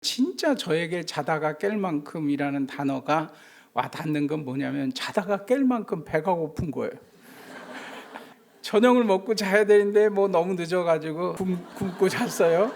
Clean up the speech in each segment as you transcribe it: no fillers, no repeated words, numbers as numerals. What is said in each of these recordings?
진짜 저에게 자다가 깰 만큼이라는 단어가 와 닿는 건 뭐냐면 자다가 깰 만큼 배가 고픈 거예요. 저녁을 먹고 자야 되는데 너무 늦어가지고 굶고 잤어요.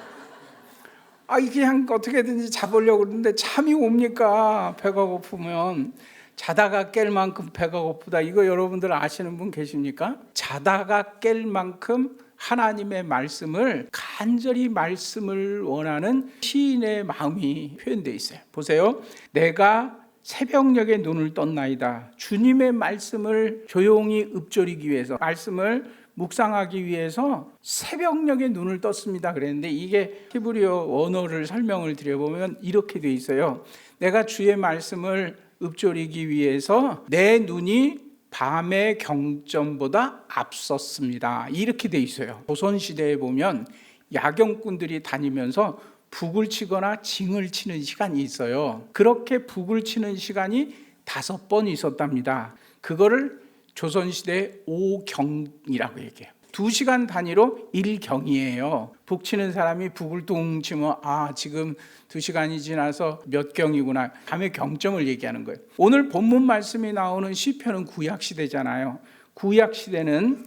이게 그냥 어떻게든지 자보려고 그러는데 잠이 옵니까? 배가 고프면. 자다가 깰 만큼 배가 고프다. 이거 여러분들 아시는 분 계십니까? 자다가 깰 만큼 하나님의 말씀을 간절히 말씀을 원하는 시인의 마음이 표현되어 있어요. 보세요. 내가 새벽녘에 눈을 떴나이다. 주님의 말씀을 조용히 읊조리기 위해서, 말씀을 묵상하기 위해서 새벽녘에 눈을 떴습니다 그랬는데, 이게 히브리어 원어를 설명을 드려보면 이렇게 돼 있어요. 내가 주의 말씀을 읊조리기 위해서 내 눈이 밤의 경점보다 앞섰습니다. 이렇게 돼 있어요. 조선시대에 보면 야경꾼들이 다니면서 북을 치거나 징을 치는 시간이 있어요. 그렇게 북을 치는 시간이 5번 있었답니다. 그거를 조선시대 5경이라고 얘기해요. 2시간 단위로 1경이에요. 북 치는 사람이 북을 둥 치면 지금 2시간이 지나서 몇 경이구나. 밤의 경점을 얘기하는 거예요. 오늘 본문 말씀이 나오는 시편은 구약시대잖아요. 구약시대는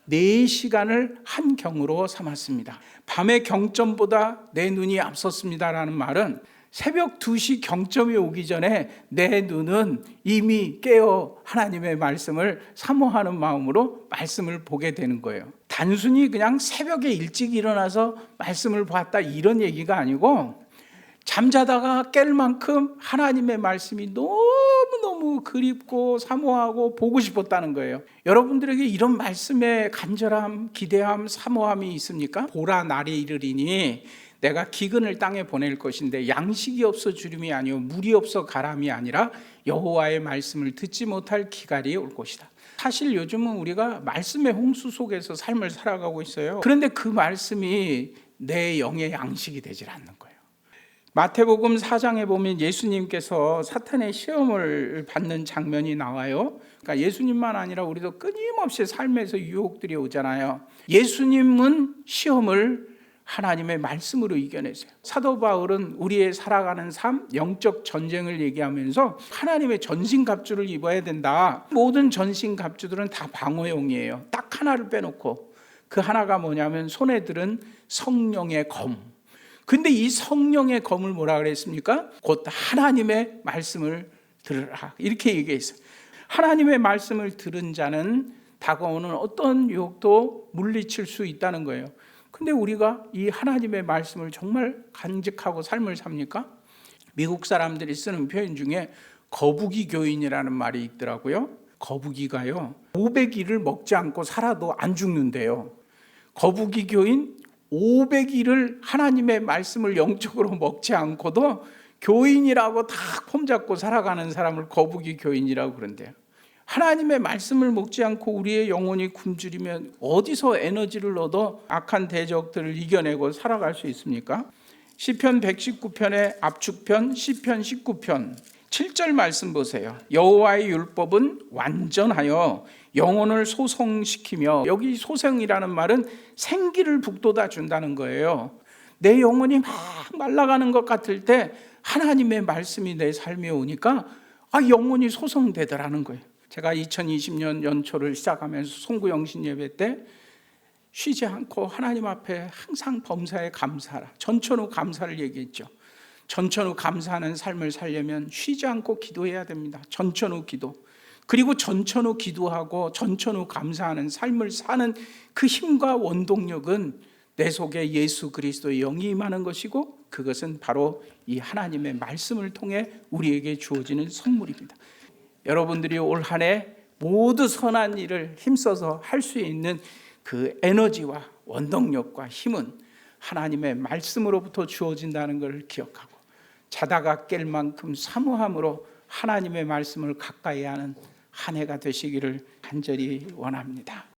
4시간을 한 경으로 삼았습니다. 밤의 경점보다 내 눈이 앞섰습니다라는 말은 새벽 2시 경점이 오기 전에 내 눈은 이미 깨어 하나님의 말씀을 사모하는 마음으로 말씀을 보게 되는 거예요. 단순히 그냥 새벽에 일찍 일어나서 말씀을 봤다 이런 얘기가 아니고, 잠자다가 깰 만큼 하나님의 말씀이 너무너무 그립고 사모하고 보고 싶었다는 거예요. 여러분들에게 이런 말씀에 간절함, 기대함, 사모함이 있습니까? 보라 날이 이르리니 내가 기근을 땅에 보낼 것인데 양식이 없어 주림이 아니요 물이 없어 가람이 아니라 여호와의 말씀을 듣지 못할 기갈이 올 것이다. 사실 요즘은 우리가 말씀의 홍수 속에서 삶을 살아가고 있어요. 그런데 그 말씀이 내 영의 양식이 되질 않는 거예요. 마태복음 4장에 보면 예수님께서 사탄의 시험을 받는 장면이 나와요. 그러니까 예수님만 아니라 우리도 끊임없이 삶에서 유혹들이 오잖아요. 예수님은 시험을 하나님의 말씀으로 이겨내세요. 사도 바울은 우리의 살아가는 삶, 영적 전쟁을 얘기하면서 하나님의 전신갑주를 입어야 된다. 모든 전신갑주들은 다 방어용이에요. 딱 하나를 빼놓고, 그 하나가 뭐냐면 손에 들은 성령의 검. 근데 이 성령의 검을 뭐라 그랬습니까? 곧 하나님의 말씀을 들으라, 이렇게 얘기했어요. 하나님의 말씀을 들은 자는 다가오는 어떤 유혹도 물리칠 수 있다는 거예요. 근데 우리가 이 하나님의 말씀을 정말 간직하고 삶을 삽니까? 미국 사람들이 쓰는 표현 중에 거북이 교인이라는 말이 있더라고요. 거북이가요 500일을 먹지 않고 살아도 안 죽는데요. 거북이 교인 500일을 하나님의 말씀을 영적으로 먹지 않고도 교인이라고 다 폼잡고 살아가는 사람을 거북이 교인이라고 그런대요. 하나님의 말씀을 먹지 않고 우리의 영혼이 굶주리면 어디서 에너지를 얻어 악한 대적들을 이겨내고 살아갈 수 있습니까? 시편 119편의 압축편 시편 19편 7절 말씀 보세요. 여호와의 율법은 완전하여 영혼을 소성시키며, 여기 소성이라는 말은 생기를 북돋아 준다는 거예요. 내 영혼이 막 말라가는 것 같을 때 하나님의 말씀이 내 삶에 오니까 영혼이 소성되더라는 거예요. 제가 2020년 연초를 시작하면서 송구영신 예배 때 쉬지 않고 하나님 앞에 항상 범사에 감사하라, 전천후 감사를 얘기했죠. 전천후 감사하는 삶을 살려면 쉬지 않고 기도해야 됩니다. 전천후 기도. 그리고 전천후 기도하고 전천후 감사하는 삶을 사는 그 힘과 원동력은 내 속에 예수 그리스도의 영이 임하는 것이고, 그것은 바로 이 하나님의 말씀을 통해 우리에게 주어지는 선물입니다. 여러분들이 올 한 해 모두 선한 일을 힘써서 할 수 있는 그 에너지와 원동력과 힘은 하나님의 말씀으로부터 주어진다는 것을 기억하고, 자다가 깰 만큼 사모함으로 하나님의 말씀을 가까이 하는 한 해가 되시기를 간절히 원합니다.